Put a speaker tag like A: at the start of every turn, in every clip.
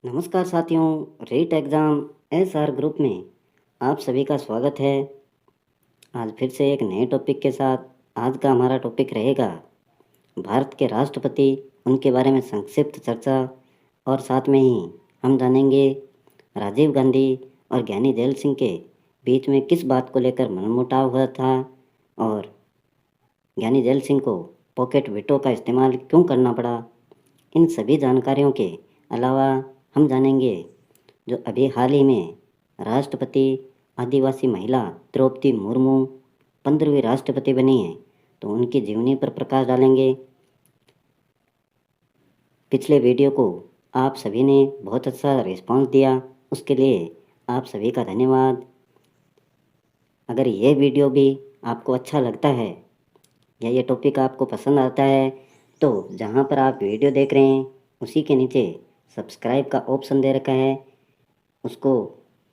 A: नमस्कार साथियों, REET exam SR group में आप सभी का स्वागत है। आज फिर से एक नए टॉपिक के साथ। आज का हमारा टॉपिक रहेगा भारत के राष्ट्रपति, उनके बारे में संक्षिप्त चर्चा। और साथ में ही हम जानेंगे राजीव गांधी और ज्ञानी जैल सिंह के बीच में किस बात को लेकर मनमुटाव हुआ था और ज्ञानी जैल सिंह को पॉकेट वीटो का इस्तेमाल क्यों करना पड़ा। इन सभी जानकारियों के अलावा हम जानेंगे जो अभी हाल ही में राष्ट्रपति आदिवासी महिला द्रौपदी मुर्मू 15वीं राष्ट्रपति बनी हैं, तो उनकी जीवनी पर प्रकाश डालेंगे। पिछले वीडियो को आप सभी ने बहुत अच्छा रिस्पांस दिया, उसके लिए आप सभी का धन्यवाद। अगर ये वीडियो भी आपको अच्छा लगता है या ये टॉपिक आपको पसंद आता है तो जहाँ पर आप वीडियो देख रहे हैं उसी के नीचे सब्सक्राइब का ऑप्शन दे रखा है, उसको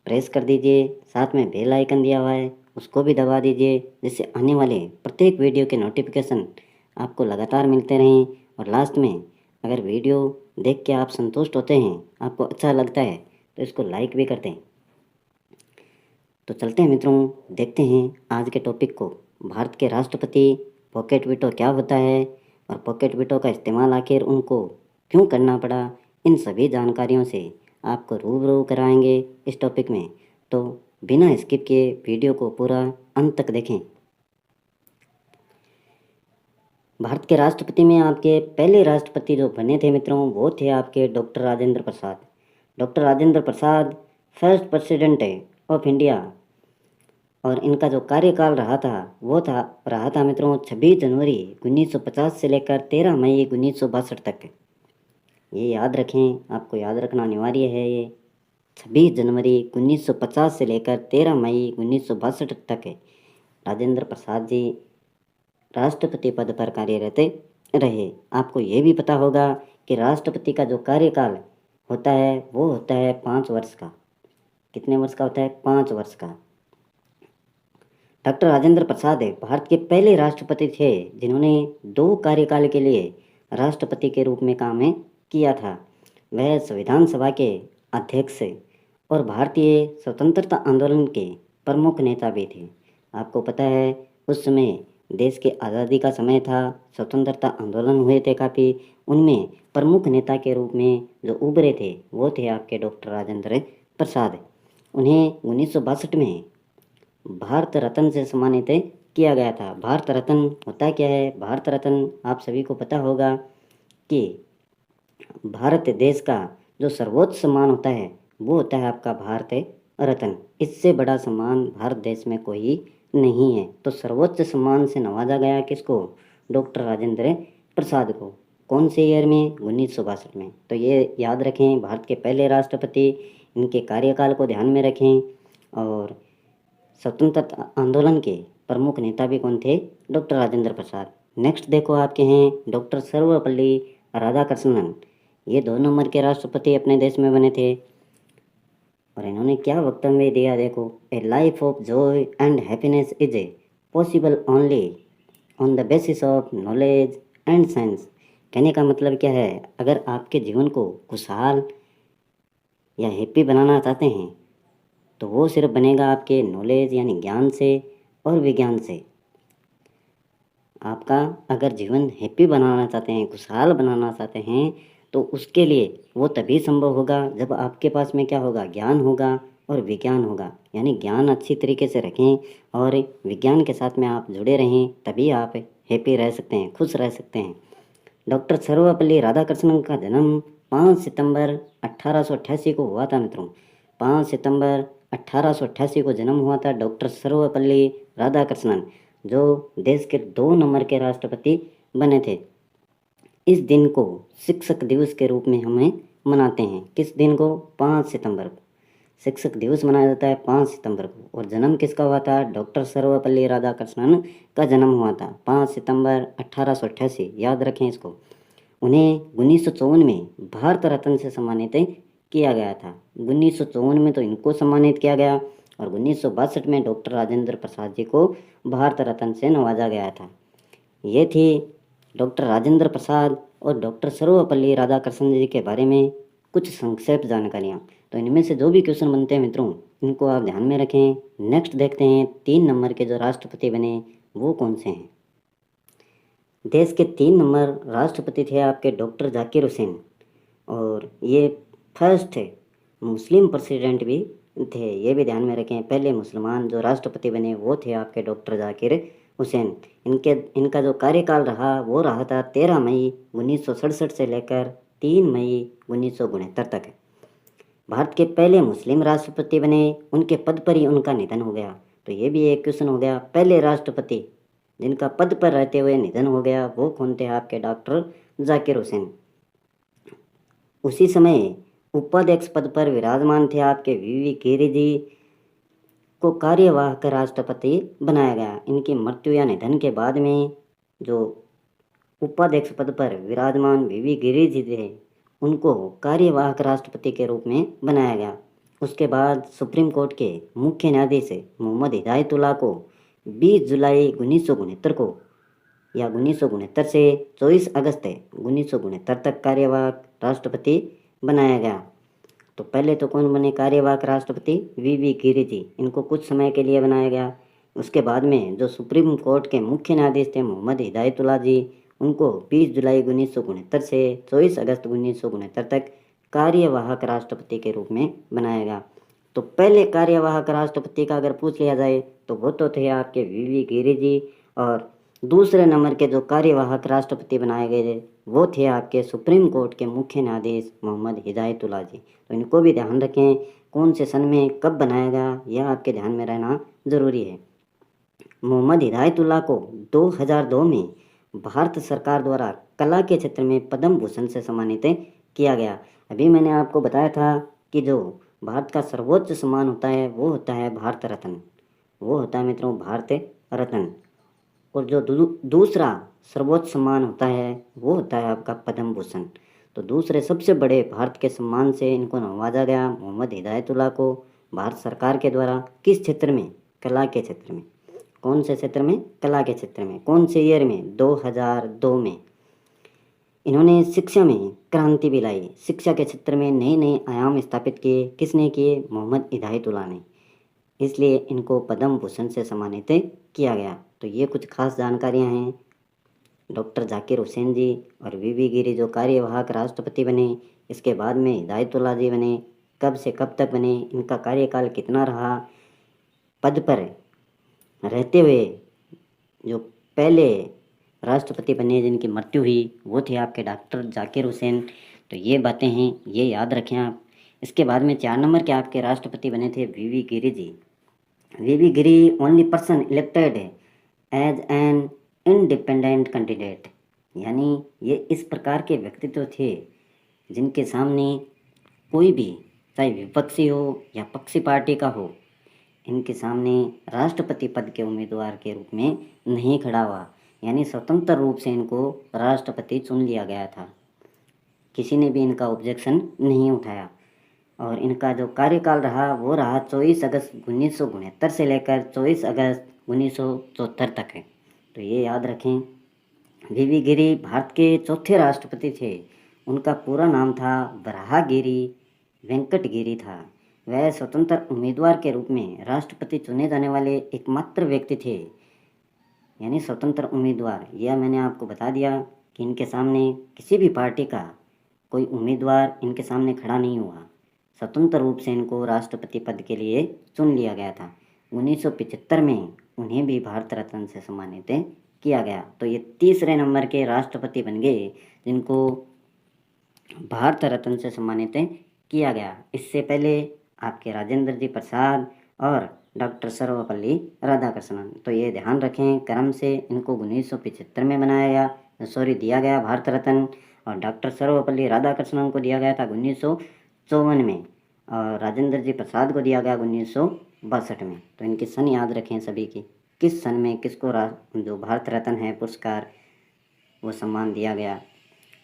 A: प्रेस कर दीजिए। साथ में बेल आइकन दिया हुआ है, उसको भी दबा दीजिए, जिससे आने वाले प्रत्येक वीडियो के नोटिफिकेशन आपको लगातार मिलते रहें। और लास्ट में अगर वीडियो देख के आप संतुष्ट होते हैं, आपको अच्छा लगता है, तो इसको लाइक भी कर दें। तो चलते हैं मित्रों, देखते हैं आज के टॉपिक को। भारत के राष्ट्रपति, पॉकेट वीटो क्या होता है और पॉकेट वीटो का इस्तेमाल आखिर उनको क्यों करना पड़ा, इन सभी जानकारियों से आपको रूबरू कराएंगे इस टॉपिक में। तो बिना स्किप किए वीडियो को पूरा अंत तक देखें। भारत के राष्ट्रपति में आपके पहले राष्ट्रपति जो बने थे मित्रों, वो थे आपके doctor Rajendra Prasad. Doctor Rajendra Prasad first president of India और इनका जो कार्यकाल रहा था मित्रों 26 जनवरी 1950 से लेकर 13 मई 1962 तक। ये याद रखें, आपको याद रखना अनिवार्य है। ये 26 जनवरी 1950 से लेकर 13 मई 1962 तक राजेंद्र प्रसाद जी राष्ट्रपति पद पर कार्यरत रहे। आपको ये भी पता होगा कि राष्ट्रपति का जो कार्यकाल होता है वो होता है 5 वर्ष का। कितने वर्ष का होता है? 5 वर्ष का। डॉक्टर राजेंद्र प्रसाद भारत के पहले राष्ट्रपति थे जिन्होंने 2 कार्यकाल के लिए राष्ट्रपति के रूप में काम किया था। वह संविधान सभा के अध्यक्ष और भारतीय स्वतंत्रता आंदोलन के प्रमुख नेता भी थे। आपको पता है उस समय देश की आज़ादी का समय था, स्वतंत्रता आंदोलन हुए थे काफ़ी। उनमें प्रमुख नेता के रूप में जो उभरे थे वो थे आपके डॉक्टर राजेंद्र प्रसाद। उन्हें 1962 में भारत रत्न से सम्मानित किया गया था। भारत रत्न होता क्या है? भारत रत्न आप सभी को पता होगा कि भारत देश का जो सर्वोच्च सम्मान होता है वो होता है आपका भारत रत्न। इससे बड़ा सम्मान भारत देश में कोई नहीं है। तो सर्वोच्च सम्मान से नवाजा गया किसको? डॉक्टर राजेंद्र प्रसाद को। कौन से ईयर में? 1962 में। तो ये याद रखें, भारत के पहले राष्ट्रपति, इनके कार्यकाल को ध्यान में रखें। और स्वतंत्रता आंदोलन के प्रमुख नेता भी कौन थे? डॉक्टर राजेंद्र प्रसाद। नेक्स्ट देखो आपके हैं डॉक्टर सर्वपल्ली राधाकृष्णन। ये 2 नंबर के राष्ट्रपति अपने देश में बने थे और इन्होंने क्या वक्तव्य दिया देखो। ए life of Joy and happiness is possible only on the basis of knowledge and science. कहने का मतलब क्या है? अगर आपके जीवन को खुशहाल या हैप्पी बनाना चाहते हैं तो वो सिर्फ बनेगा आपके नॉलेज यानी ज्ञान से और विज्ञान से। आपका अगर जीवन हैप्पी बनाना चाहते हैं, खुशहाल बनाना चाहते हैं, तो उसके लिए वो तभी संभव होगा जब आपके पास में क्या होगा? ज्ञान होगा और विज्ञान होगा। यानी ज्ञान अच्छी तरीके से रखें और विज्ञान के साथ में आप जुड़े रहें, तभी आप हैप्पी रह सकते हैं, खुश रह सकते हैं। डॉक्टर सर्वपल्ली राधाकृष्णन का जन्म 5 सितंबर 1888 को हुआ था मित्रों। 5 सितंबर 1888 को जन्म हुआ था डॉक्टर सर्वपल्ली राधाकृष्णन, जो देश के 2 नंबर के राष्ट्रपति बने थे। इस दिन को शिक्षक दिवस के रूप में हमें मनाते हैं। किस दिन को? 5 सितंबर को शिक्षक दिवस मनाया जाता है 5 सितंबर को। और जन्म किसका हुआ था? डॉक्टर सर्वपल्ली राधाकृष्णन का जन्म हुआ था 5 सितंबर 1888। याद रखें इसको। उन्हें 1954 में भारत रत्न से सम्मानित किया गया था। 1954 में तो इनको सम्मानित किया गया और 1962 में डॉक्टर राजेंद्र प्रसाद जी को भारत रत्न से नवाजा गया था। ये थी डॉक्टर राजेंद्र प्रसाद और डॉक्टर सर्वपल्ली राधाकृष्णन जी के बारे में कुछ संक्षेप जानकारियाँ। तो इनमें से जो भी क्वेश्चन बनते हैं मित्रों, इनको आप ध्यान में रखें। नेक्स्ट देखते हैं 3 नंबर के जो राष्ट्रपति बने वो कौन से हैं। देश के 3 नंबर राष्ट्रपति थे आपके डॉक्टर जाकिर हुसैन, और ये फर्स्ट मुस्लिम प्रेसिडेंट भी थे, ये भी ध्यान में रखें। पहले मुसलमान जो राष्ट्रपति बने वो थे आपके डॉक्टर जाकिर हुसैन। इनका जो कार्यकाल रहा वो रहा था 13 मई 1967 से लेकर 3 मई 1969 तक। भारत के पहले मुस्लिम राष्ट्रपति बने, उनके पद पर ही उनका निधन हो गया। तो ये भी एक क्वेश्चन हो गया, पहले राष्ट्रपति जिनका पद पर रहते हुए निधन हो गया वो कौन थे, आपके डॉक्टर जाकिर हुसैन। उसी समय उपाध्यक्ष पद पर विराजमान थे आपके वीवी गिरी जी को कार्यवाहक राष्ट्रपति बनाया गया। इनकी मृत्यु या निधन के बाद में जो उपाध्यक्ष पद पर विराजमान वीवी गिरी जी थे उनको कार्यवाहक राष्ट्रपति के रूप में बनाया गया। उसके बाद सुप्रीम कोर्ट के मुख्य न्यायाधीश मोहम्मद हिदायतुल्लाह को 20 जुलाई 1969 को या 1969 से 24 अगस्त 1969 तक कार्यवाहक राष्ट्रपति बनाया गया। तो पहले तो कौन बने कार्यवाहक राष्ट्रपति, वीवी गिरी जी, इनको कुछ समय के लिए बनाया गया। उसके बाद में जो सुप्रीम कोर्ट के मुख्य न्यायाधीश थे मोहम्मद हिदायतुल्लाह जी, उनको 20 जुलाई 1969 से 24 अगस्त 1969 तक कार्यवाहक राष्ट्रपति के रूप में बनाया गया। तो पहले कार्यवाहक राष्ट्रपति का अगर पूछ लिया जाए तो वो तो थे आपके वीवी गिरी जी, और दूसरे नंबर के जो कार्यवाहक राष्ट्रपति बनाए गए थे वो थे आपके सुप्रीम कोर्ट के मुख्य न्यायाधीश मोहम्मद हिदायतुल्लाह जी। तो इनको भी ध्यान रखें, कौन से सन में कब बनाया गया यह आपके ध्यान में रहना ज़रूरी है। मोहम्मद हिदायतुल्लाह को 2002 में भारत सरकार द्वारा कला के क्षेत्र में पद्म भूषण से सम्मानित किया गया। अभी मैंने आपको बताया था कि जो भारत का सर्वोच्च सम्मान होता है वो होता है भारत रत्न, वो होता है मित्रों भारत रत्न। और जो दूसरा सर्वोच्च सम्मान होता है वो होता है आपका पद्म भूषण। तो दूसरे सबसे बड़े भारत के सम्मान से इनको नवाजा गया मोहम्मद हिदायतुल्लाह को भारत सरकार के द्वारा। किस क्षेत्र में, कला के क्षेत्र में। कौन से क्षेत्र में, कला के क्षेत्र में। कौन से ईयर में, 2002 में। इन्होंने शिक्षा में क्रांति भी लाई, शिक्षा के क्षेत्र में नए नए आयाम स्थापित किए। किसने किए, मोहम्मद हिदायतुल्लाह ने, इसलिए इनको पद्म भूषण से सम्मानित किया गया। तो ये कुछ खास जानकारियां हैं। डॉक्टर जाकिर हुसैन जी और वीवी गिरी जो कार्यवाहक राष्ट्रपति बने, इसके बाद में हिदायतुल्लाह जी बने, कब से कब तक बने, इनका कार्यकाल कितना रहा, पद पर रहते हुए जो पहले राष्ट्रपति बने जिनकी मृत्यु हुई वो थे आपके डॉक्टर जाकिर हुसैन। तो ये बातें हैं, ये याद रखें आप। इसके बाद में 4 नंबर के आपके राष्ट्रपति बने थे V V Giri ji. V V Giri only person elected as an independent candidate, यानी ये इस प्रकार के व्यक्तित्व थे जिनके सामने कोई भी, चाहे विपक्षी हो या पक्षी पार्टी का हो, इनके सामने राष्ट्रपति पद के उम्मीदवार के रूप में नहीं खड़ा हुआ, यानी स्वतंत्र रूप से इनको राष्ट्रपति चुन लिया गया था। किसी ने भी इनका ऑब्जेक्शन नहीं उठाया। और इनका जो कार्यकाल रहा वो रहा 24 अगस्त 1969 से लेकर 24 अगस्त 1974 तक है। तो ये याद रखें। वीवी गिरी भारत के चौथे राष्ट्रपति थे। उनका पूरा नाम था वराहगिरी वेंकट गिरी था। वह स्वतंत्र उम्मीदवार के रूप में राष्ट्रपति चुने जाने वाले एकमात्र व्यक्ति थे, यानी स्वतंत्र उम्मीदवार। यह मैंने आपको बता दिया कि इनके सामने किसी भी पार्टी का कोई उम्मीदवार इनके सामने खड़ा नहीं हुआ, स्वतंत्र रूप से इनको राष्ट्रपति पद के लिए चुन लिया गया था। 1975 में उन्हें भी भारत रत्न से सम्मानित किया गया। तो ये तीसरे नंबर के राष्ट्रपति बन गए जिनको भारत रत्न से सम्मानित किया गया। इससे पहले आपके राजेंद्र जी प्रसाद और डॉक्टर सर्वपल्ली राधाकृष्णन। तो ये ध्यान रखें, क्रम से इनको 1975 में दिया गया भारत रत्न, और डॉक्टर सर्वपल्ली राधाकृष्णन को दिया गया था 1954 में, और राजेंद्र जी प्रसाद को दिया गया 1962 में। तो इनके सन याद रखें सभी की, किस सन में किसको जो भारत रत्न है पुरस्कार वो सम्मान दिया गया।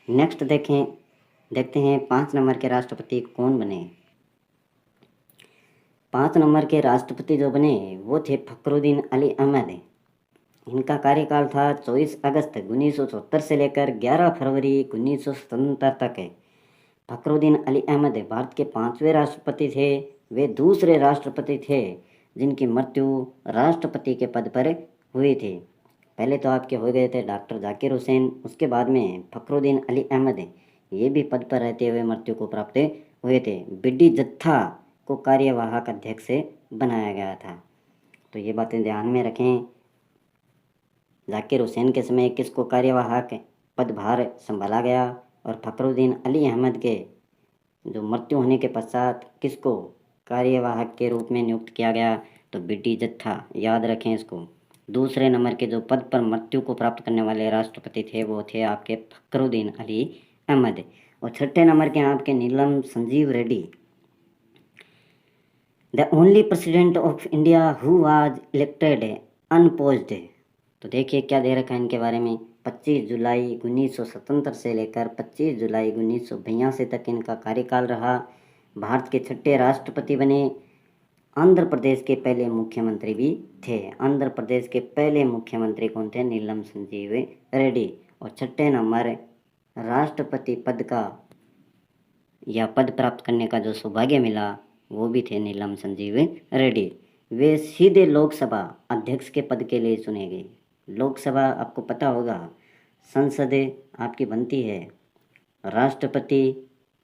A: नेक्स्ट देखते हैं 5 नंबर के राष्ट्रपति कौन बने। 5 नंबर के राष्ट्रपति जो बने वो थे फखरुद्दीन अली अहमद। इनका कार्यकाल था 24 अगस्त 1974 से लेकर 11 फरवरी 1977 तक है। फखरुद्दीन अली अहमद भारत के 5वें राष्ट्रपति थे। वे दूसरे राष्ट्रपति थे जिनकी मृत्यु राष्ट्रपति के पद पर हुई थी। पहले तो आपके हो गए थे डॉक्टर जाकिर हुसैन, उसके बाद में फखरुद्दीन अली अहमद ये भी पद पर रहते हुए मृत्यु को प्राप्त हुए थे। बिड्डी जत्था को कार्यवाहक अध्यक्ष बनाया गया था। तो ये बातें ध्यान में रखें। जाकिर हुसैन के समय किसको कार्यवाहक पदभार संभाला गया और फखरुद्दीन अली अहमद के जो मृत्यु होने के पश्चात किसको कार्यवाहक के रूप में नियुक्त किया गया, तो बिड्डी जत्था, याद रखें इसको। दूसरे नंबर के जो पद पर मृत्यु को प्राप्त करने वाले राष्ट्रपति थे वो थे आपके फखरुद्दीन अली अहमद। और छठे नंबर के आपके Neelam Sanjiva Reddy, the only president of India who was elected unopposed. तो देखिए क्या दे रखा है इनके बारे में। 25 जुलाई 1977 से लेकर 25 जुलाई 1982 तक इनका कार्यकाल रहा। भारत के छठे राष्ट्रपति बने। आंध्र प्रदेश के पहले मुख्यमंत्री भी थे। आंध्र प्रदेश के पहले मुख्यमंत्री कौन थे? नीलम संजीव रेड्डी। और छठे नंबर राष्ट्रपति पद का या पद प्राप्त करने का जो सौभाग्य मिला वो भी थे नीलम संजीव रेड्डी। वे सीधे लोकसभा अध्यक्ष के पद के लिए चुने गए। लोकसभा आपको पता होगा, संसद आपकी बनती है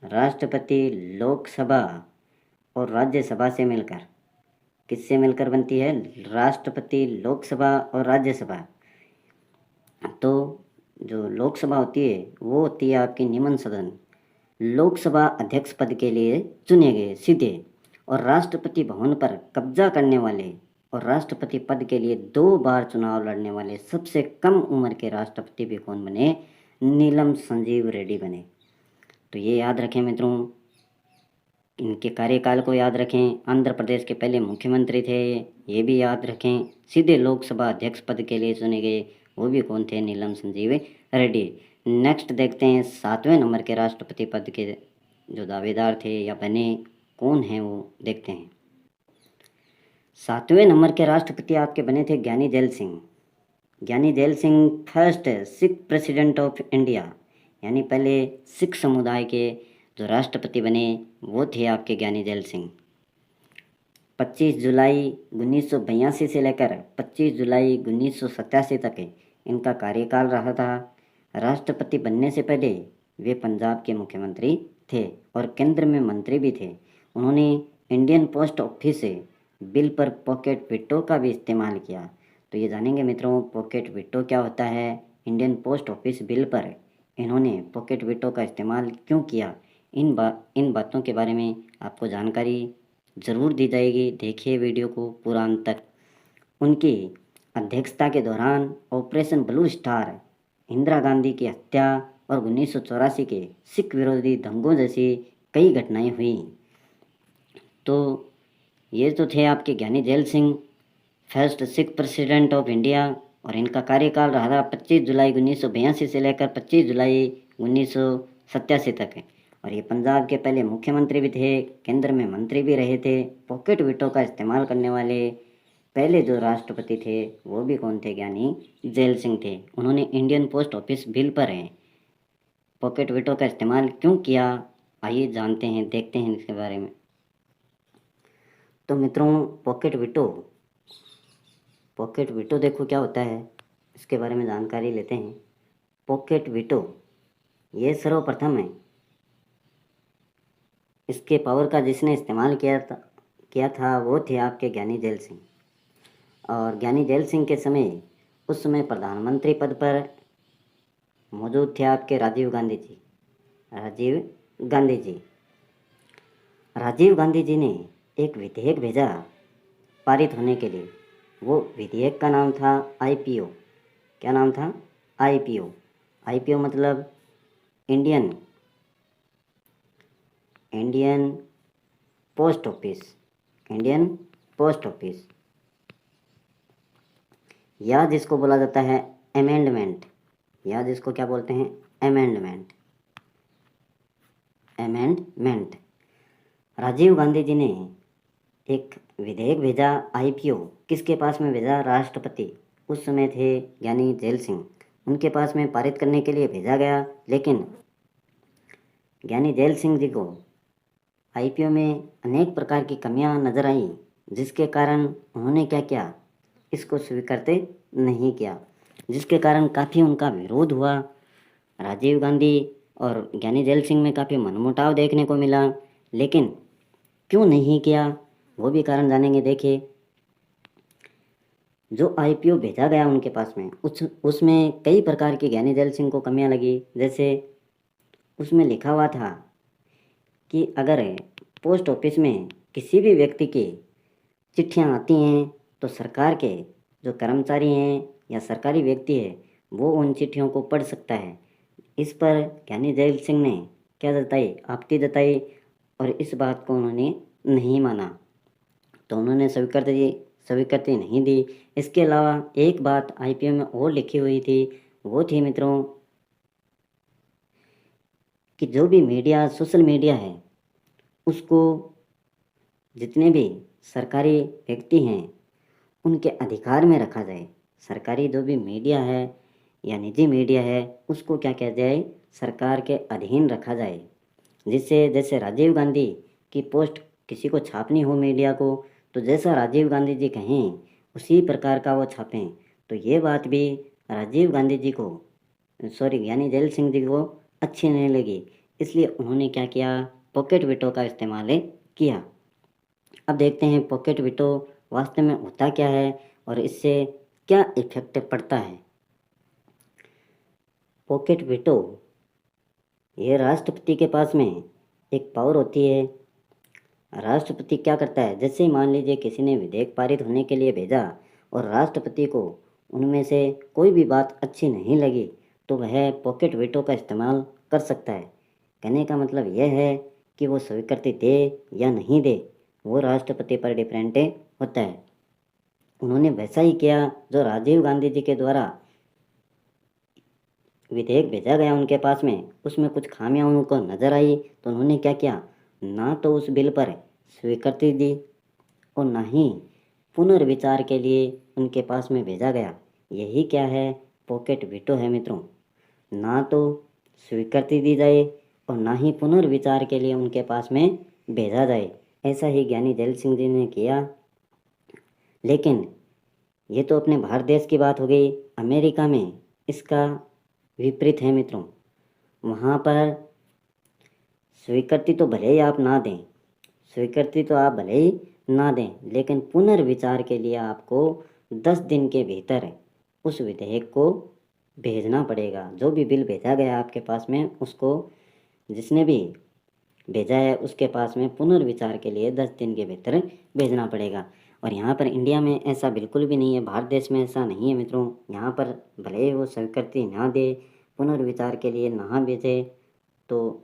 A: राष्ट्रपति, लोकसभा और राज्यसभा से मिलकर। किससे मिलकर बनती है? राष्ट्रपति, लोकसभा और राज्यसभा। तो जो लोकसभा होती है वो होती है आपकी निम्न सदन। लोकसभा अध्यक्ष पद के लिए चुने गए सीधे। और राष्ट्रपति भवन पर कब्जा करने वाले और राष्ट्रपति पद के लिए 2 बार चुनाव लड़ने वाले सबसे कम उम्र के राष्ट्रपति भी कौन बने? नीलम संजीव रेड्डी बने। तो ये याद रखें मित्रों, इनके कार्यकाल को याद रखें। आंध्र प्रदेश के पहले मुख्यमंत्री थे, ये भी याद रखें। सीधे लोकसभा अध्यक्ष पद के लिए चुने गए, वो भी कौन थे? नीलम संजीव रेड्डी। नेक्स्ट देखते हैं 7वें नंबर के राष्ट्रपति पद के जो दावेदार थे या बने कौन हैं वो देखते हैं। 7वें नंबर के राष्ट्रपति आपके बने थे ज्ञानी जैल सिंह। ज्ञानी gel Singh first Sikh president of India, यानी पहले सिख समुदाय के जो राष्ट्रपति बने वो थे आपके ज्ञानी जैल सिंह। 25 जुलाई 1982 से लेकर 25 जुलाई 1987 तक इनका कार्यकाल रहा था। राष्ट्रपति बनने से पहले वे पंजाब के मुख्यमंत्री थे और केंद्र में मंत्री भी थे। उन्होंने इंडियन पोस्ट ऑफिस बिल पर पॉकेट वीटो का भी इस्तेमाल किया। तो ये जानेंगे मित्रों पॉकेट वीटो क्या होता है। इंडियन पोस्ट ऑफिस बिल पर इन्होंने पॉकेट वीटो का इस्तेमाल क्यों किया, इन बातों के बारे में आपको जानकारी ज़रूर दी जाएगी। देखिए वीडियो को पूरा अंत तक। उनकी अध्यक्षता के दौरान operation blue star, Indira Gandhi की हत्या और 1984 के सिख विरोधी दंगों जैसी कई घटनाएं हुई। तो ये तो थे आपके ज्ञानी gel Singh, first Sikh president of India. और इनका कार्यकाल रहा था 25 जुलाई 1982 से लेकर 25 जुलाई 1987 तक है। और ये पंजाब के पहले मुख्यमंत्री भी थे, केंद्र में मंत्री भी रहे थे। पॉकेट वीटो का इस्तेमाल करने वाले पहले जो राष्ट्रपति थे वो भी कौन थे? ज्ञानी जैल सिंह थे। उन्होंने इंडियन पोस्ट ऑफिस बिल पर पॉकेट वीटो का इस्तेमाल क्यों किया, आइए जानते हैं, देखते हैं इसके बारे में। तो मित्रों पॉकेट वीटो देखो क्या होता है, इसके बारे में जानकारी लेते हैं। पॉकेट वीटो ये सर्वप्रथम है, इसके पावर का जिसने इस्तेमाल किया था वो थे आपके ज्ञानी जैल सिंह। और ज्ञानी जैल सिंह के समय उस समय प्रधानमंत्री पद पर मौजूद थे आपके राजीव गांधी जी ने एक विधेयक भेजा पारित होने के लिए। वो विधेयक का नाम था आईपीओ। क्या नाम था? आईपीओ मतलब इंडियन पोस्ट ऑफिस, या जिसको बोला जाता है अमेंडमेंट, या जिसको क्या बोलते हैं? अमेंडमेंट। राजीव गांधी जी ने एक विधेयक भेजा आईपीओ। किसके पास में भेजा? राष्ट्रपति उस समय थे ज्ञानी जैल सिंह, उनके पास में पारित करने के लिए भेजा गया। लेकिन ज्ञानी जैल सिंह जी को आईपीओ में अनेक प्रकार की कमियां नजर आई, जिसके कारण उन्होंने क्या किया, इसको स्वीकारते नहीं किया, जिसके कारण काफ़ी उनका विरोध हुआ। राजीव गांधी और ज्ञानी जैल सिंह में काफ़ी मनमुटाव देखने को मिला, लेकिन क्यों नहीं किया वो भी कारण जानेंगे। देखिए, जो आईपीओ भेजा गया उनके पास में उसमें कई प्रकार की ज्ञानी जैल सिंह को कमियां लगी। जैसे उसमें लिखा हुआ था कि अगर पोस्ट ऑफिस में किसी भी व्यक्ति की चिट्ठियां आती हैं तो सरकार के जो कर्मचारी हैं या सरकारी व्यक्ति है वो उन चिट्ठियों को पढ़ सकता है। इस पर ज्ञानी जैल सिंह ने क्या जताई, आपत्ति जताई, और इस बात को उन्होंने नहीं माना, तो उन्होंने स्वीकृति नहीं दी। इसके अलावा एक बात आईपीओ में और लिखी हुई थी, वो थी मित्रों कि जो भी मीडिया, सोशल मीडिया है, उसको जितने भी सरकारी व्यक्ति हैं उनके अधिकार में रखा जाए। सरकारी जो भी मीडिया है या निजी मीडिया है उसको क्या किया जाए, सरकार के अधीन रखा जाए, जिससे जैसे राजीव गांधी की पोस्ट किसी को छापनी हो मीडिया को, तो जैसा राजीव गांधी जी कहें उसी प्रकार का वो छापें। तो ये बात भी राजीव गांधी जी को, ज्ञानी जैल सिंह जी को अच्छी नहीं लगी, इसलिए उन्होंने क्या किया, पॉकेट वीटो का इस्तेमाल किया। अब देखते हैं पॉकेट वीटो वास्तव में होता क्या है और इससे क्या इफेक्ट पड़ता है। पॉकेट वीटो, ये राष्ट्रपति के पास में एक पावर होती है। राष्ट्रपति क्या करता है, जैसे ही मान लीजिए किसी ने विधेयक पारित होने के लिए भेजा और राष्ट्रपति को उनमें से कोई भी बात अच्छी नहीं लगी तो वह पॉकेट वीटो का इस्तेमाल कर सकता है। कहने का मतलब यह है कि वो स्वीकृति दे या नहीं दे वो राष्ट्रपति पर डिपेंड होता है। उन्होंने वैसा ही किया जो राजीव गांधी जी के द्वारा विधेयक भेजा गया उनके पास में, उसमें कुछ खामियां उनको नजर आई, तो उन्होंने क्या किया, ना तो उस बिल पर स्वीकृति दी और ना ही पुनर्विचार के लिए उनके पास में भेजा गया। यही क्या है, पॉकेट वीटो है मित्रों। ना तो स्वीकृति दी जाए और ना ही पुनर्विचार के लिए उनके पास में भेजा जाए। ऐसा ही ज्ञानी जैल सिंह जी ने किया। लेकिन ये तो अपने भारत देश की बात हो गई। अमेरिका में इसका विपरीत है मित्रों। वहाँ पर स्वीकृति तो भले ही आप ना दें, स्वीकृति तो आप भले ही ना दें, लेकिन पुनर्विचार के लिए आपको 10 दिन के भीतर उस विधेयक को भेजना पड़ेगा। जो भी बिल भेजा गया आपके पास में उसको, जिसने भी भेजा है उसके पास में पुनर्विचार के लिए 10 दिन के भीतर भेजना पड़ेगा। और यहाँ पर इंडिया में ऐसा बिल्कुल भी नहीं है, भारत देश में ऐसा नहीं है मित्रों। यहाँ पर भले ही वो स्वीकृति ना दे, पुनर्विचार के लिए ना भेजे, तो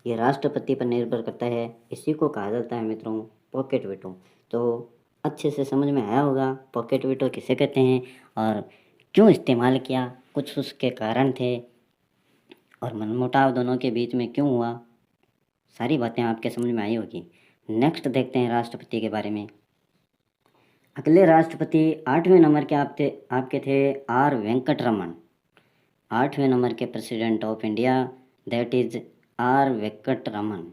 A: ये राष्ट्रपति पर निर्भर करता है। इसी को कहा जाता है मित्रों पॉकेट वीटो। तो अच्छे से समझ में आया होगा पॉकेट वीटो किसे कहते हैं और क्यों इस्तेमाल किया, कुछ उसके कारण थे और मनमुटाव दोनों के बीच में क्यों हुआ, सारी बातें आपके समझ में आई होगी। नेक्स्ट देखते हैं राष्ट्रपति के बारे में। अगले राष्ट्रपति 8वें नंबर के आपके थे आर वेंकट रमन। 8वें नंबर के president of India that is R Venkataraman.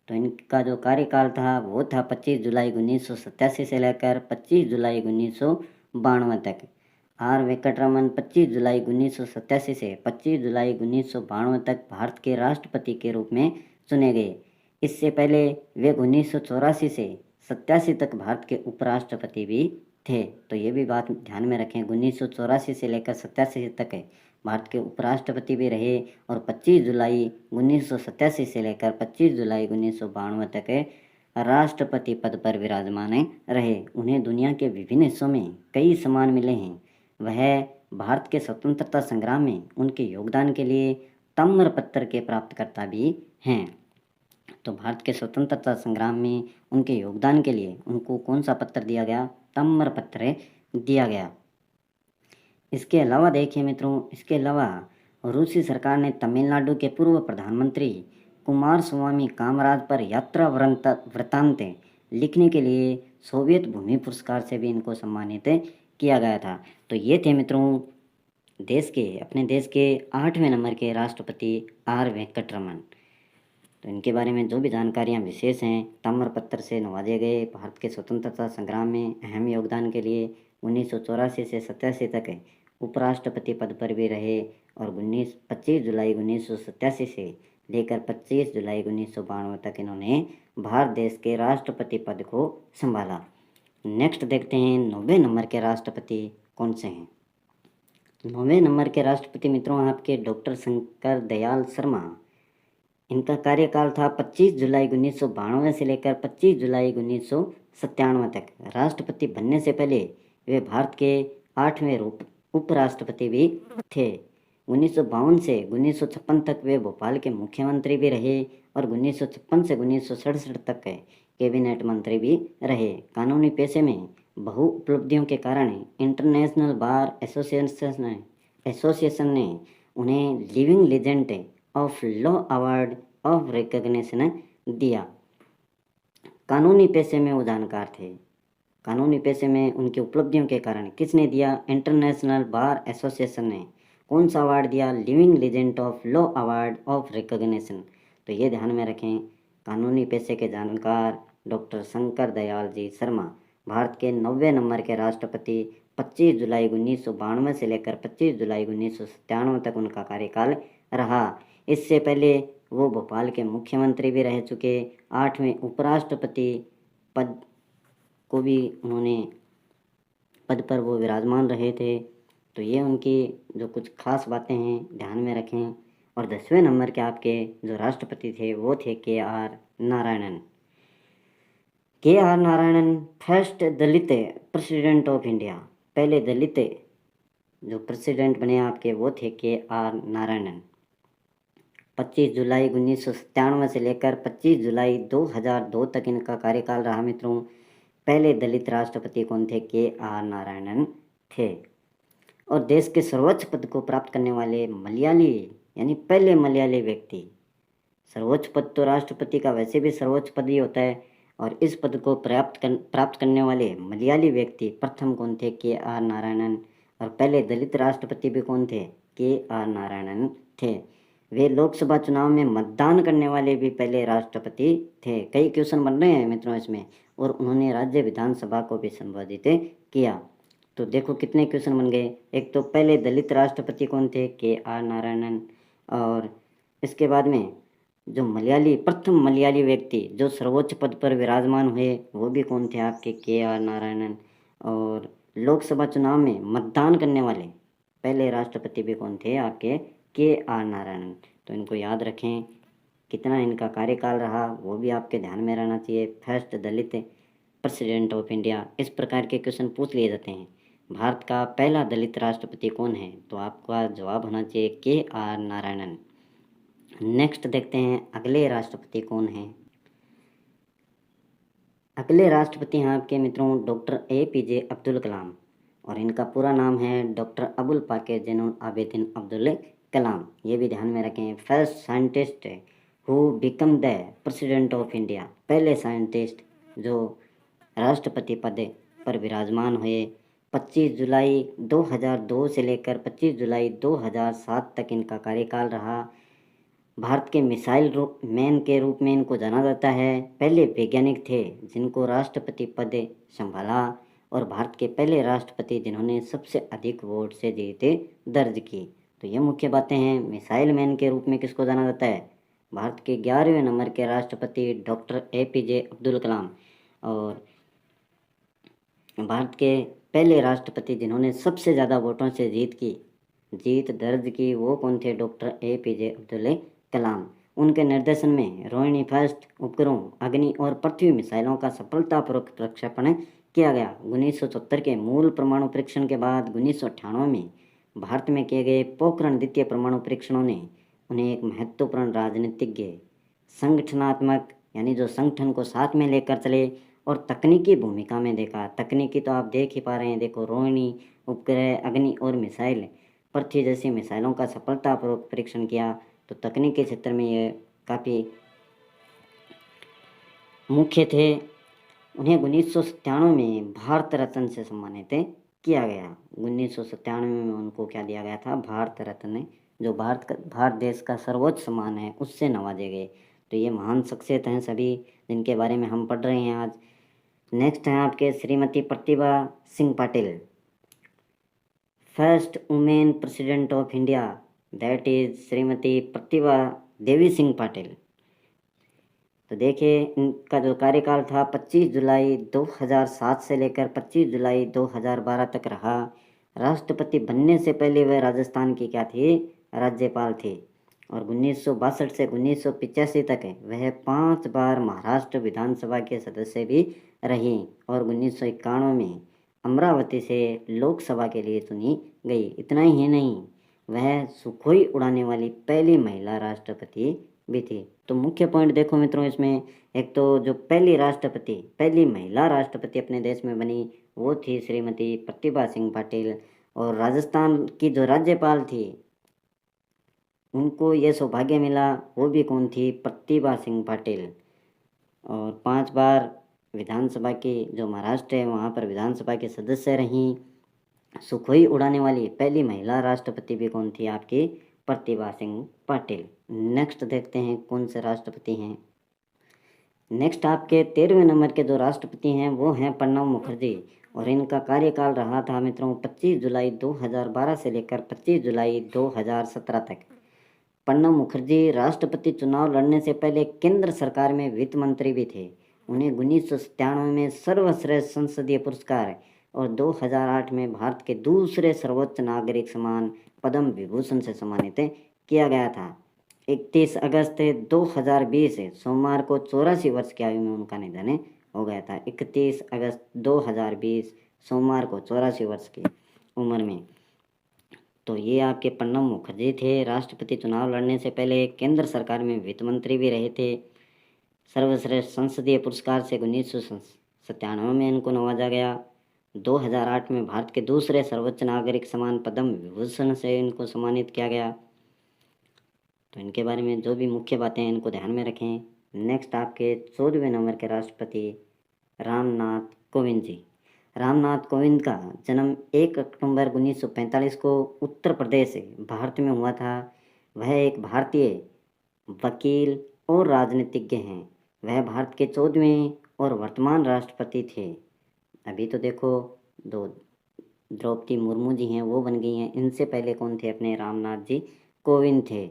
A: तो इनका जो कार्यकाल था वो था 25 जुलाई 1987 से लेकर 25 जुलाई 1992 तक। आर वेंकट रमन 25 जुलाई 1987 से 25 जुलाई 1992 तक भारत के राष्ट्रपति के रूप में चुने गए। इससे पहले वे 1984 से 87 तक भारत के उपराष्ट्रपति भी थे। तो ये भी बात ध्यान में रखें, 1984 से लेकर 87 तक भारत के उपराष्ट्रपति भी रहे और 25 जुलाई 1987 से लेकर 25 जुलाई 1992 तक राष्ट्रपति पद पर विराजमान रहे। उन्हें दुनिया के विभिन्न हिस्सों में कई सम्मान मिले हैं। वह भारत के स्वतंत्रता संग्राम में उनके योगदान के लिए ताम्रपत्र के प्राप्तकर्ता भी हैं। तो भारत के स्वतंत्रता संग्राम में उनके योगदान के लिए उनको कौन सा पत्र दिया गया, ताम्रपत्र दिया गया। इसके अलावा देखिए मित्रों, इसके अलावा रूसी सरकार ने तमिलनाडु के पूर्व प्रधानमंत्री कुमार स्वामी कामराज पर यात्रा वृत्तांत लिखने के लिए सोवियत भूमि पुरस्कार से भी इनको सम्मानित किया गया था। तो ये थे मित्रों अपने देश के 8वें नंबर के राष्ट्रपति आर वेंकट रमन। तो इनके बारे में जो भी जानकारियाँ विशेष हैं, ताम्रपत्र से नवाजे गए, भारत के स्वतंत्रता संग्राम में अहम योगदान के लिए 1984 से 87 तक उपराष्ट्रपति पद पर भी रहे और 25 जुलाई 1987 से लेकर 25 जुलाई 1992 तक इन्होंने भारत देश के राष्ट्रपति पद को संभाला। नेक्स्ट देखते हैं 90 नंबर के राष्ट्रपति कौन से हैं। 9वें नंबर के राष्ट्रपति मित्रों आपके डॉक्टर शंकर दयाल शर्मा। इनका कार्यकाल था 25 जुलाई 1992 से लेकर 25 जुलाई 1997 तक। राष्ट्रपति बनने से पहले वे भारत के 8वें उपराष्ट्रपति भी थे। 1952 से 1956 तक वे भोपाल के मुख्यमंत्री भी रहे और 1956 से 1967 तक कैबिनेट मंत्री भी रहे। कानूनी पेशे में बहु उपलब्धियों के कारण इंटरनेशनल बार एसोसिएशन ने उन्हें living legend of law award of recognition दिया। कानूनी पेशे में वो जानकार थे। कानूनी पेशे में उनकी उपलब्धियों के कारण किसने दिया? इंटरनेशनल बार एसोसिएशन ने। कौन सा अवार्ड दिया? Living legend of law award of recognition. तो ये ध्यान में रखें, कानूनी पेशे के जानकार डॉक्टर शंकर दयाल जी शर्मा भारत के 90 नंबर के राष्ट्रपति 25 जुलाई 1992 से लेकर 25 जुलाई 1997 तक उनका कार्यकाल रहा। इससे पहले वो भोपाल के मुख्यमंत्री भी रह चुके। 8वें उपराष्ट्रपति पद को भी उन्होंने पद पर वो विराजमान रहे थे। तो ये उनकी जो कुछ खास बातें हैं ध्यान में रखें। और 10वें नंबर के आपके जो राष्ट्रपति थे वो थे KR. Narayanan. KR. Narayanan first Dalit president of India. पहले दलित जो प्रेसिडेंट बने आपके वो थे के.आर. नारायणन। 25 जुलाई 1997 से लेकर 25 जुलाई 2002 तक इनका कार्यकाल रहा मित्रों। पहले दलित राष्ट्रपति कौन थे? के.आर. नारायणन थे। और देश के सर्वोच्च पद को प्राप्त करने वाले मलयाली यानी पहले मलयाली व्यक्ति। सर्वोच्च पद तो राष्ट्रपति का वैसे भी सर्वोच्च पद ही होता है, और इस पद को प्राप्त करने वाले मलयाली व्यक्ति प्रथम कौन थे? के.आर. नारायणन। और पहले दलित राष्ट्रपति भी कौन थे? के.आर. नारायणन थे। वे लोकसभा चुनाव में मतदान करने वाले भी पहले राष्ट्रपति थे। कई क्वेश्चन बन रहे हैं मित्रों इसमें। और उन्होंने राज्य विधानसभा को भी संबोधित किया। तो देखो कितने क्वेश्चन बन गए। एक तो पहले दलित राष्ट्रपति कौन थे? के.आर. नारायणन। और इसके बाद में जो प्रथम मलयाली व्यक्ति जो सर्वोच्च पद पर विराजमान हुए वो भी कौन थे? आपके के.आर. नारायणन। और लोकसभा चुनाव में मतदान करने वाले पहले राष्ट्रपति भी कौन थे? आपके के.आर. नारायणन। तो इनको याद रखें। कितना इनका कार्यकाल रहा वो भी आपके ध्यान में रहना चाहिए। First Dalit president of India, इस प्रकार के क्वेश्चन पूछ लिए जाते हैं। भारत का पहला दलित राष्ट्रपति कौन है? तो आपका जवाब होना चाहिए के.आर. नारायणन। नेक्स्ट देखते हैं अगले राष्ट्रपति कौन हैं। अगले राष्ट्रपति हैं आपके मित्रों डॉक्टर ए.पी.जे. अब्दुल कलाम। और इनका पूरा नाम है डॉक्टर अबुल पाकिर ज़ैनुल आबिदीन अब्दुल कलाम। ये भी ध्यान में रखें। First scientist who become the president of India. पहले साइंटिस्ट जो राष्ट्रपति पद पर विराजमान हुए। 25 जुलाई 2002 से लेकर 25 जुलाई 2007 तक इनका कार्यकाल रहा। भारत के मिसाइल मैन के रूप में इनको जाना जाता है। पहले वैज्ञानिक थे जिनको राष्ट्रपति पद संभाला और भारत के पहले राष्ट्रपति जिन्होंने सबसे अधिक वोट से जीते दर्ज की। तो ये मुख्य बातें हैं। मिसाइल मैन के रूप में किसको जाना जाता है? भारत के 11वें नंबर के राष्ट्रपति डॉक्टर ए.पी.जे. अब्दुल कलाम। और भारत के पहले राष्ट्रपति जिन्होंने सबसे ज़्यादा वोटों से जीत दर्ज की वो कौन थे? Doctor A P J. अब्दुल कलाम। उनके निर्देशन में रोहिणी फर्स्ट उपग्रहों अग्नि और पृथ्वी मिसाइलों का सफलतापूर्वक प्रक्षेपण किया गया। 1974 के मूल परमाणु परीक्षण के बाद 1998 में भारत में किए गए पोखरण द्वितीय परमाणु परीक्षणों ने उन्हें एक महत्वपूर्ण राजनीतिज्ञ, संगठनात्मक यानी जो संगठन को साथ में लेकर चले और तकनीकी भूमिका में देखा। तकनीकी तो आप देख ही पा रहे हैं। देखो रोहिणी उपग्रह अग्नि और मिसाइल पृथ्वी जैसी मिसाइलों का सफलतापूर्वक परीक्षण किया। तो तकनीकी क्षेत्र में ये काफ़ी मुख्य थे। उन्हें 1997 में भारत रत्न से सम्मानित किया गया। 1997 में उनको क्या दिया गया था? भारत रत्न, जो भारत देश का सर्वोच्च सम्मान है उससे नवाजे गए। तो ये महान शख्सियत हैं सभी, जिनके बारे में हम पढ़ रहे हैं आज। नेक्स्ट हैं आपके Shrimati Pratibha Singh Patil, first women president of India, that is Shrimati Pratibha Devi Singh Patil. तो देखिए इनका जो कार्यकाल था 25 जुलाई 2007 से लेकर 25 जुलाई 2012 तक रहा। राष्ट्रपति बनने से पहले वह राजस्थान की क्या थी, राज्यपाल थी। और 1962 से 1985 तक वह 5 बार महाराष्ट्र विधानसभा के सदस्य भी रही और 1991 में अमरावती से लोकसभा के लिए चुनी गई। इतना ही नहीं, वह सुखोई उड़ाने वाली पहली महिला राष्ट्रपति भी थी। तो मुख्य पॉइंट देखो मित्रों इसमें, एक तो जो पहली महिला राष्ट्रपति अपने देश में बनी वो थी श्रीमती प्रतिभा सिंह पाटिल। और राजस्थान की जो राज्यपाल थी उनको ये सौभाग्य मिला, वो भी कौन थी, प्रतिभा सिंह पाटिल। और 5 बार विधानसभा की जो महाराष्ट्र है वहाँ पर विधानसभा के सदस्य रहीं। सुखोई उड़ाने वाली पहली महिला राष्ट्रपति भी कौन थी, आपकी प्रतिभा सिंह पाटिल। नेक्स्ट देखते हैं कौन से राष्ट्रपति हैं। नेक्स्ट आपके 13वें नंबर के जो राष्ट्रपति हैं वो हैं प्रणब मुखर्जी। और इनका कार्यकाल रहा था मित्रों 25 जुलाई 2012 से लेकर 25 जुलाई 2017 तक। प्रणब मुखर्जी राष्ट्रपति चुनाव लड़ने से पहले केंद्र सरकार में वित्त मंत्री भी थे। उन्हें 1997 में सर्वश्रेष्ठ संसदीय पुरस्कार और 2008 में भारत के दूसरे सर्वोच्च नागरिक सम्मान पद्म विभूषण से सम्मानित किया गया था। 31 अगस्त 2020 सोमवार को 84 वर्ष की आयु में उनका निधन हो गया था। 31 अगस्त 2020 सोमवार को 84 वर्ष की उम्र में। तो ये आपके प्रणब मुखर्जी थे, राष्ट्रपति चुनाव लड़ने से पहले केंद्र सरकार में वित्त मंत्री भी रहे थे। सर्वश्रेष्ठ संसदीय पुरस्कार से 1997 में इनको नवाजा गया। 2008 में भारत के दूसरे सर्वोच्च नागरिक सम्मान पद्म विभूषण से इनको सम्मानित किया गया। तो इनके बारे में जो भी मुख्य बातें हैं इनको ध्यान में रखें। नेक्स्ट आपके 14वें नंबर के राष्ट्रपति रामनाथ कोविंद जी। रामनाथ कोविंद का जन्म 1 अक्टूबर 1945 को उत्तर प्रदेश भारत में हुआ था। वह एक भारतीय वकील और राजनीतिज्ञ हैं। वह भारत के 14वें और वर्तमान राष्ट्रपति थे। अभी तो देखो दो द्रौपदी मुर्मू जी हैं वो बन गई हैं, इनसे पहले कौन थे, अपने रामनाथ जी कोविंद थे।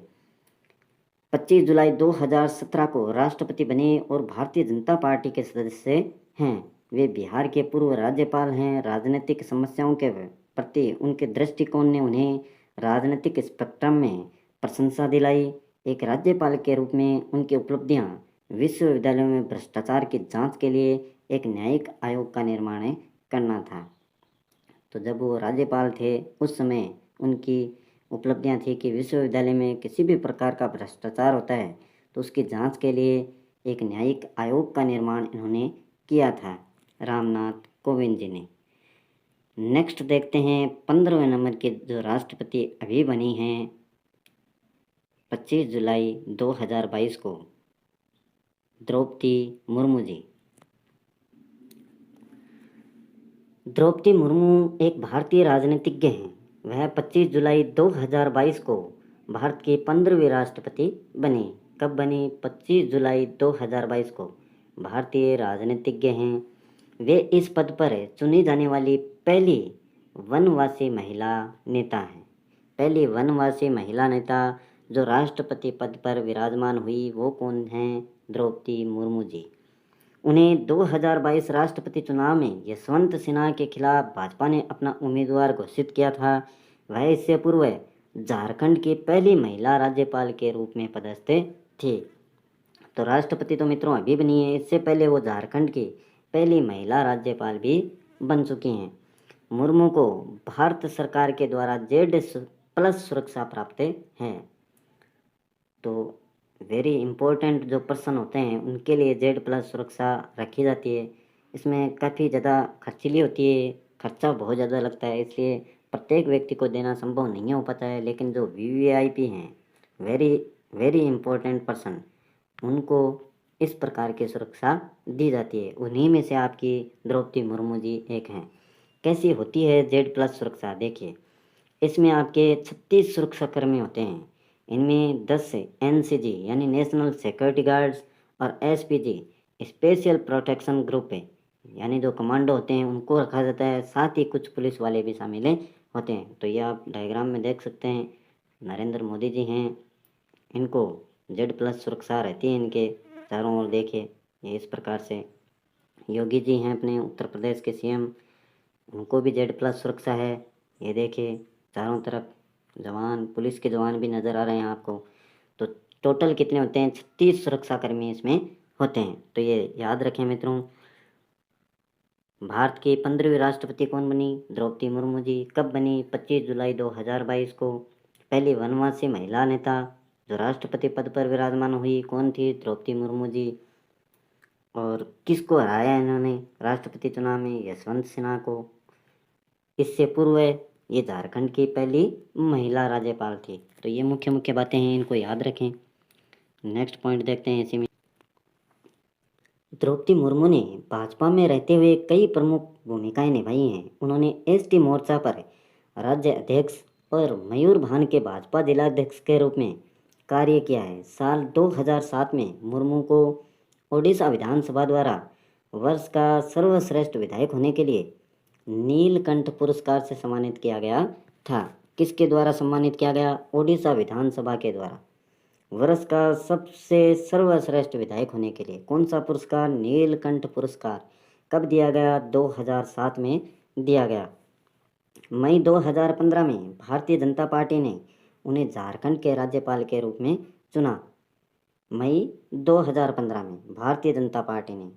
A: 25 जुलाई 2017 को राष्ट्रपति बने और भारतीय जनता पार्टी के सदस्य हैं। वे बिहार के पूर्व राज्यपाल हैं। राजनीतिक समस्याओं के प्रति उनके दृष्टिकोण ने उन्हें राजनीतिक स्पेक्ट्रम में प्रशंसा दिलाई। एक राज्यपाल के रूप में उनकी उपलब्धियां विश्वविद्यालयों में भ्रष्टाचार की जांच के लिए एक न्यायिक आयोग का निर्माण करना था। तो जब वो राज्यपाल थे उस समय उनकी उपलब्धियां थी कि विश्वविद्यालय में किसी भी प्रकार का भ्रष्टाचार होता है तो उसकी जांच के लिए एक न्यायिक आयोग का निर्माण इन्होंने किया था, रामनाथ कोविंद जी ने। नेक्स्ट देखते हैं 15वें नंबर के जो राष्ट्रपति अभी बनी हैं 25 जुलाई 2022 को, द्रौपदी मुर्मू जी। द्रौपदी मुर्मू एक भारतीय राजनीतिज्ञ हैं। वह 25 जुलाई 2022 को भारत की 15वीं राष्ट्रपति बनी। कब बनी? 25 जुलाई 2022 को। भारतीय राजनीतिज्ञ हैं। वे इस पद पर चुनी जाने वाली पहली वनवासी महिला नेता हैं। पहली वनवासी महिला नेता जो राष्ट्रपति पद पर विराजमान हुई वो कौन हैं? द्रौपदी मुर्मू जी। उन्हें 2022 राष्ट्रपति चुनाव में यशवंत सिन्हा के खिलाफ भाजपा ने अपना उम्मीदवार घोषित किया था। वह इससे पूर्व झारखंड की पहली महिला राज्यपाल के रूप में पदस्थ थी। तो राष्ट्रपति तो मित्रों अभी बनी है, इससे पहले वो झारखंड की पहली महिला राज्यपाल भी बन चुकी हैं। मुर्मू को भारत सरकार के द्वारा Z+ सुरक्षा प्राप्त है। तो वेरी इम्पोर्टेंट जो पर्सन होते हैं उनके लिए Z+ सुरक्षा रखी जाती है। इसमें काफ़ी ज़्यादा खर्चीली होती है, खर्चा बहुत ज़्यादा लगता है, इसलिए प्रत्येक व्यक्ति को देना संभव नहीं हो पाता है। लेकिन जो VVIP हैं, वेरी इम्पोर्टेंट पर्सन, उनको इस प्रकार की सुरक्षा दी जाती है। उन्हीं में से आपकी द्रौपदी मुर्मू जी एक हैं। कैसी होती है Z+ सुरक्षा? देखिए, इसमें आपके 36 सुरक्षाकर्मी होते हैं। इनमें 10 NCG यानी नेशनल सिक्योरिटी गार्ड्स और SPG स्पेशल प्रोटेक्शन ग्रुप है, यानी जो कमांडो होते हैं उनको रखा जाता है, साथ ही कुछ पुलिस वाले भी शामिल होते हैं। तो ये आप डायग्राम में देख सकते हैं, नरेंद्र मोदी जी हैं, इनको Z+ सुरक्षा रहती है इनके चारों ओर, देखिए ये इस प्रकार से। योगी जी हैं अपने उत्तर प्रदेश के CM, उनको भी Z+ सुरक्षा है, ये देखिए चारों तरफ जवान, पुलिस के जवान भी नज़र आ रहे हैं आपको। तो टोटल कितने होते हैं, 36 सुरक्षाकर्मी इसमें होते हैं। तो ये याद रखें मित्रों। भारत की 15वीं राष्ट्रपति कौन बनी, द्रौपदी मुर्मू जी। कब बनी, 25 जुलाई 2022 को। पहली वनवासी महिला नेता जो राष्ट्रपति पद पर विराजमान हुई कौन थी, द्रौपदी मुर्मू जी। और किसको हराया इन्होंने राष्ट्रपति चुनाव में, यशवंत सिन्हा को। इससे पूर्व ये झारखंड की पहली महिला राज्यपाल थी। तो ये मुख्य मुख्य बातें हैं, इनको याद रखें। नेक्स्ट पॉइंट देखते हैं इसी में। द्रौपदी मुर्मू ने भाजपा में रहते हुए कई प्रमुख भूमिकाएं निभाई हैं। उन्होंने ST मोर्चा पर राज्य अध्यक्ष और मयूरभंज के भाजपा जिलाध्यक्ष के रूप में कार्य किया है। साल 2007 में मुर्मू को ओडिशा विधानसभा द्वारा वर्ष का सर्वश्रेष्ठ विधायक होने के लिए नीलकंठ पुरस्कार से सम्मानित किया गया था। किसके द्वारा सम्मानित किया गया, ओडिशा विधानसभा के द्वारा वर्ष का सबसे सर्वश्रेष्ठ विधायक होने के लिए। कौन सा पुरस्कार, नीलकंठ पुरस्कार। कब दिया गया, 2007 में दिया गया। मई 2015 में भारतीय जनता पार्टी ने उन्हें झारखंड के राज्यपाल के रूप में चुना। मई 2015 में भारतीय जनता पार्टी ने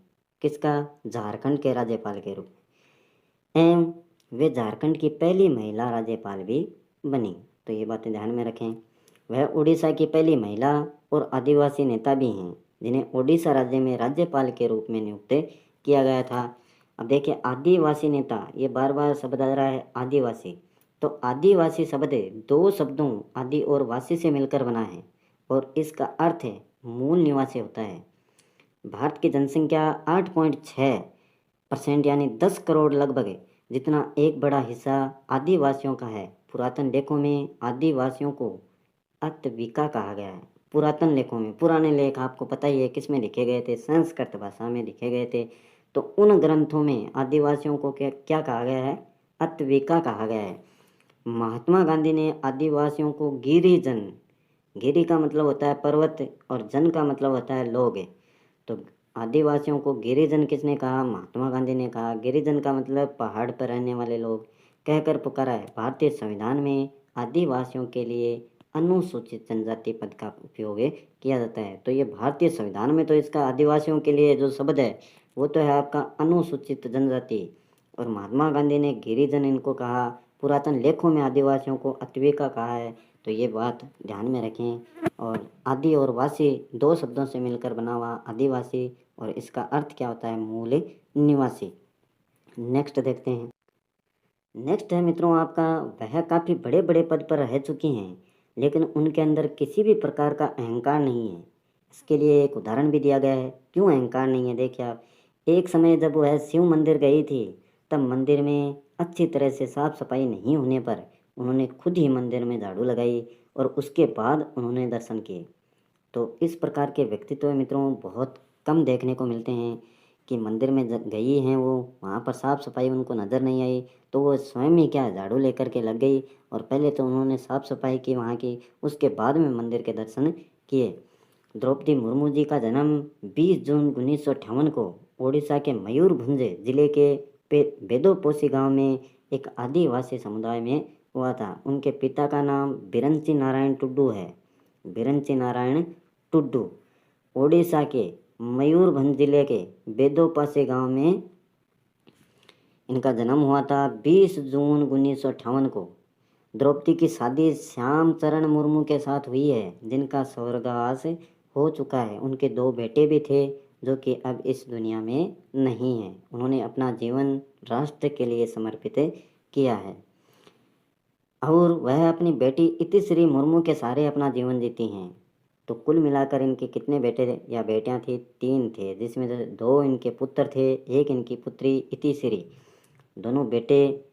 A: किसका, झारखंड के राज्यपाल के रूप में, एवं वे झारखंड की पहली महिला राज्यपाल भी बनी। तो ये बातें ध्यान में रखें। वह उड़ीसा की पहली महिला और आदिवासी नेता भी हैं जिन्हें ओडिशा राज्य में राज्यपाल के रूप में नियुक्त किया गया था। अब देखिए आदिवासी नेता, ये बार बार शब्द आ रहा है आदिवासी। तो आदिवासी शब्द 2 शब्दों आदि और वासी से मिलकर बना है और इसका अर्थ है मूल निवासी होता है। भारत की जनसंख्या 8.6% यानी 10 करोड़ लगभग, जितना एक बड़ा हिस्सा आदिवासियों का है। पुरातन लेखों में आदिवासियों को अत्विका कहा गया है। पुरातन लेखों में, पुराने लेख आपको पता ही है किस में लिखे गए थे, संस्कृत भाषा में लिखे गए थे। तो उन ग्रंथों में आदिवासियों को क्या कहा गया है, अत्विका कहा गया है। महात्मा गांधी ने आदिवासियों को गिरिजन, गिरि का मतलब होता है पर्वत और जन का मतलब होता है लोग। तो आदिवासियों को गिरिजन किसने कहा, महात्मा गांधी ने कहा। गिरिजन का मतलब पहाड़ पर रहने वाले लोग कहकर पुकारा है। भारतीय संविधान में आदिवासियों के लिए अनुसूचित जनजाति पद का उपयोग किया जाता है। तो ये भारतीय संविधान में तो इसका आदिवासियों के लिए जो शब्द है वो तो है आपका अनुसूचित जनजाति, और महात्मा गांधी ने गिरिजन इनको कहा। पुरातन लेखों में आदिवासियों को अत्विका कहा है। तो ये बात ध्यान में रखें। और आदि और वासी 2 शब्दों से मिलकर बना हुआ आदिवासी, और इसका अर्थ क्या होता है, मूल निवासी। नेक्स्ट देखते हैं। नेक्स्ट है मित्रों आपका, वह काफ़ी बड़े बड़े पद पर रह चुकी हैं लेकिन उनके अंदर किसी भी प्रकार का अहंकार नहीं है। इसके लिए एक उदाहरण भी दिया गया है। क्यों अहंकार नहीं है, देखिए आप। एक समय जब वह शिव मंदिर गई थी तब मंदिर में अच्छी तरह से साफ सफाई नहीं होने पर उन्होंने खुद ही मंदिर में झाड़ू लगाई और उसके बाद उन्होंने दर्शन किए। तो इस प्रकार के व्यक्तित्व मित्रों बहुत कम देखने को मिलते हैं कि मंदिर में गई हैं वो, वहाँ पर साफ़ सफाई उनको नज़र नहीं आई तो वो स्वयं ही क्या झाड़ू लेकर के लग गई और पहले तो उन्होंने साफ़ सफाई की वहाँ की, उसके बाद में मंदिर के दर्शन किए। द्रौपदी मुर्मू जी का जन्म 20 जून 1958 को ओडिशा के मयूरभंज जिले के बेदोपोसी गांव में एक आदिवासी समुदाय में हुआ था। उनके पिता का नाम बिरंची नारायण टुड्डू है। बिरंची नारायण टुड्डू ओडिशा के मयूरभंज जिले के बेदोपासी गांव में इनका जन्म हुआ था 20 जून 1958 को। द्रौपदी की शादी श्याम चरण मुर्मू के साथ हुई है जिनका स्वर्गवास हो चुका है। उनके 2 बेटे भी थे जो कि अब इस दुनिया में नहीं हैं। उन्होंने अपना जीवन राष्ट्र के लिए समर्पित किया है और वह अपनी बेटी इतिश्री मुर्मू के सहारे अपना जीवन जीती हैं। तो कुल मिलाकर इनके कितने बेटे या बेटियां थी, 3 थे, जिसमें से 2 इनके पुत्र थे, 1 इनकी पुत्री इतिश्री। दोनों बेटे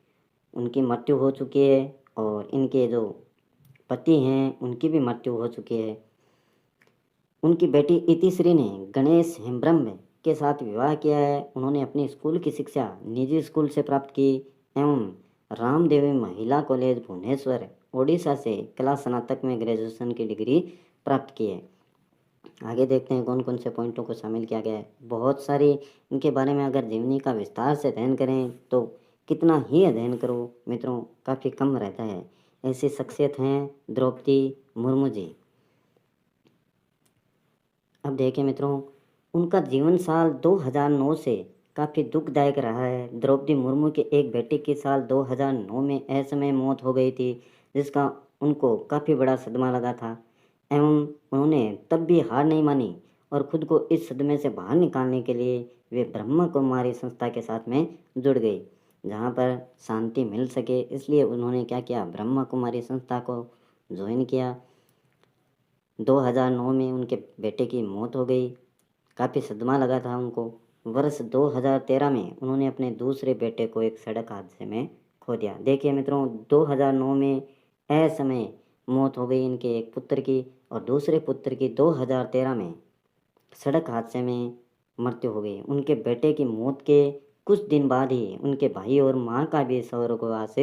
A: उनकी मृत्यु हो चुकी है और इनके जो पति हैं उनकी भी मृत्यु हो चुकी है। उनकी बेटी इतिश्री ने गणेश हेम्ब्रम के साथ विवाह किया है। उन्होंने अपनी स्कूल की शिक्षा निजी स्कूल से प्राप्त की एवं रामदेवी महिला कॉलेज भुवनेश्वर ओडिशा से कला स्नातक में ग्रेजुएशन की डिग्री प्राप्त की है। आगे देखते हैं कौन कौन से पॉइंटों को शामिल किया गया है। बहुत सारी इनके बारे में अगर जीवनी का विस्तार से अध्ययन करें तो कितना ही अध्ययन करो मित्रों, काफ़ी कम रहता है। ऐसी शख्सियत हैं द्रौपदी मुर्मू जी। अब देखें मित्रों, उनका जीवन साल 2009 से काफ़ी दुखदायक रहा है। द्रौपदी मुर्मू के एक बेटे की साल 2009 में असमय मौत हो गई थी, जिसका उनको काफ़ी बड़ा सदमा लगा था एवं उन्होंने तब भी हार नहीं मानी और खुद को इस सदमे से बाहर निकालने के लिए वे ब्रह्मा कुमारी संस्था के साथ में जुड़ गई, जहाँ पर शांति मिल सके। इसलिए उन्होंने क्या किया, ब्रह्मा कुमारी संस्था को ज्वाइन किया। 2009 में उनके बेटे की मौत हो गई, काफ़ी सदमा लगा था उनको। वर्ष 2013 में उन्होंने अपने दूसरे बेटे को एक सड़क हादसे में खो दिया। देखिए मित्रों, 2009 में असमय मौत हो गई इनके एक पुत्र की और दूसरे पुत्र की 2013 में सड़क हादसे में मृत्यु हो गई। उनके बेटे की मौत के कुछ दिन बाद ही उनके भाई और माँ का भी स्वर्गवास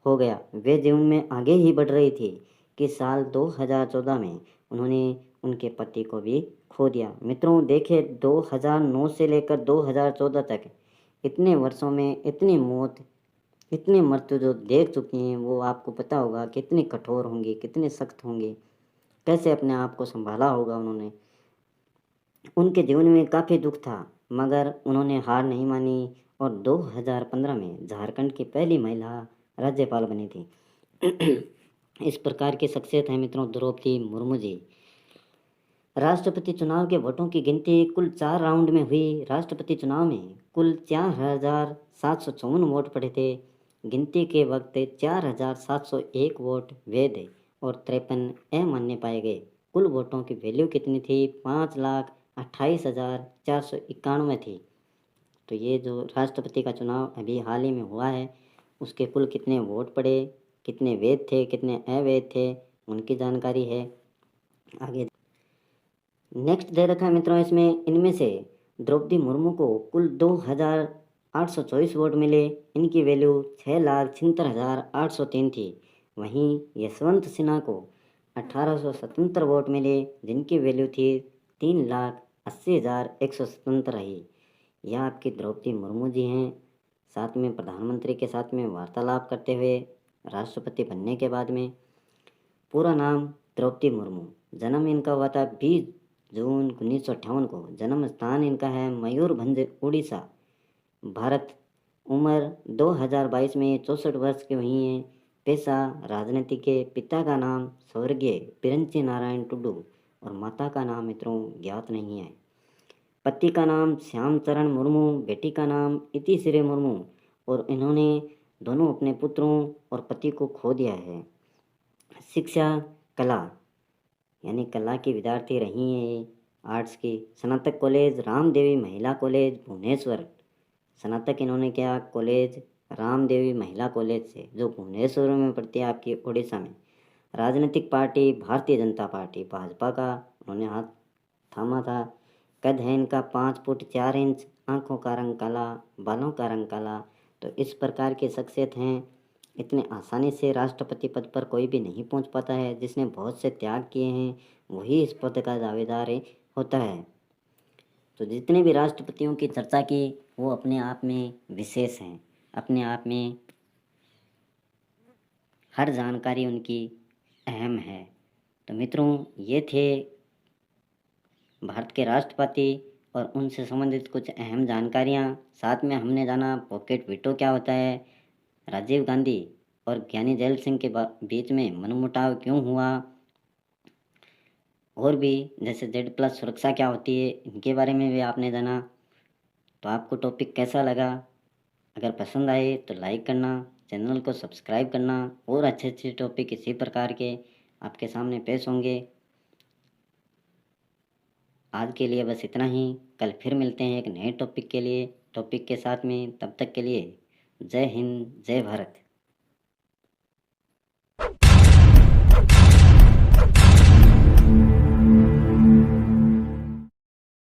A: हो गया। वे जीवन में आगे ही बढ़ रही थी कि साल 2014 में उन्होंने उनके पति को भी खो दिया। मित्रों देखिए, 2009 से लेकर 2014 तक इतने वर्षों में इतनी मौत, इतनी मृत्यु जो देख चुकी हैं, वो आपको पता होगा कितनी कठोर होंगी, कितनी सख्त होंगी, कैसे अपने आप को संभाला होगा उन्होंने। उनके जीवन में काफ़ी दुख था मगर उन्होंने हार नहीं मानी और 2015 में झारखंड की पहली महिला राज्यपाल बनी थी। इस प्रकार की शख्सियत है मित्रों द्रौपदी मुर्मू जी। राष्ट्रपति चुनाव के वोटों की गिनती कुल 4 राउंड में हुई। राष्ट्रपति चुनाव में कुल 4,754 वोट पड़े थे। गिनती के वक्त 4,701 वोट वैध और 53 अमान्य पाए गए। कुल वोटों की वैल्यू कितनी थी? 5,28,491 थी। तो ये जो राष्ट्रपति का चुनाव अभी हाल ही में हुआ है, उसके कुल कितने वोट पड़े, कितने वैध थे, कितने अवैध थे, उनकी जानकारी है। आगे नेक्स्ट दे रखा है मित्रों इसमें, इनमें से द्रौपदी मुर्मू को कुल 2,824 वोट मिले। इनकी वैल्यू 6,76,803 थी। वहीं यशवंत सिन्हा को 1,877 वोट मिले, जिनकी वैल्यू थी 3,80,177 रही। यह आपकी द्रौपदी मुर्मू जी हैं। साथ में प्रधानमंत्री के साथ में वार्तालाप करते हुए राष्ट्रपति बनने के बाद में। पूरा नाम द्रौपदी मुर्मू। जन्म इनका हुआ था 20 जून 1958 को। जन्म स्थान इनका है मयूरभंज उड़ीसा, भारत। उम्र 2022 में 64 वर्ष की हुई हैं। पेशा राजनीति के। पिता का नाम स्वर्गीय बिरंची नारायण टुडू और माता का नाम मित्रों ज्ञात नहीं है। पति का नाम श्याम चरण मुर्मू, बेटी का नाम इतिश्री मुर्मू और इन्होंने दोनों अपने पुत्रों और पति को खो दिया है। शिक्षा कला, यानी कला की विद्यार्थी रही हैं ये, आर्ट्स की। स्नातक कॉलेज रामदेवी महिला कॉलेज भुवनेश्वर। स्नातक इन्होंने किया कॉलेज रामदेवी महिला कॉलेज से, जो भुवनेश्वर में पड़ती है आपकी उड़ीसा में। राजनीतिक पार्टी भारतीय जनता पार्टी, भाजपा का उन्होंने हाथ थामा था। कद है इनका 5 फुट 4 इंच। आँखों का रंग काला, बालों का रंग काला। तो इस प्रकार की शख्सियत हैं। इतने आसानी से राष्ट्रपति पद पर कोई भी नहीं पहुंच पाता है। जिसने बहुत से त्याग किए हैं वही इस पद का दावेदार होता है। तो जितने भी राष्ट्रपतियों की चर्चा की वो अपने आप में विशेष हैं, अपने आप में हर जानकारी उनकी अहम है। तो मित्रों ये थे भारत के राष्ट्रपति और उनसे संबंधित कुछ अहम जानकारियाँ। साथ में हमने जाना पॉकेट वीटो क्या होता है, राजीव गांधी और ज्ञानी जैल सिंह के बीच में मनमुटाव क्यों हुआ, और भी जैसे Z+ सुरक्षा क्या होती है, इनके बारे में भी आपने जाना। तो आपको टॉपिक कैसा लगा? अगर पसंद आए तो लाइक करना, चैनल को सब्सक्राइब करना और अच्छे अच्छे टॉपिक इसी प्रकार के आपके सामने पेश होंगे। आज के लिए बस इतना ही। कल फिर मिलते हैं एक नए टॉपिक के साथ में। तब तक के लिए जय हिंद, जय भारत।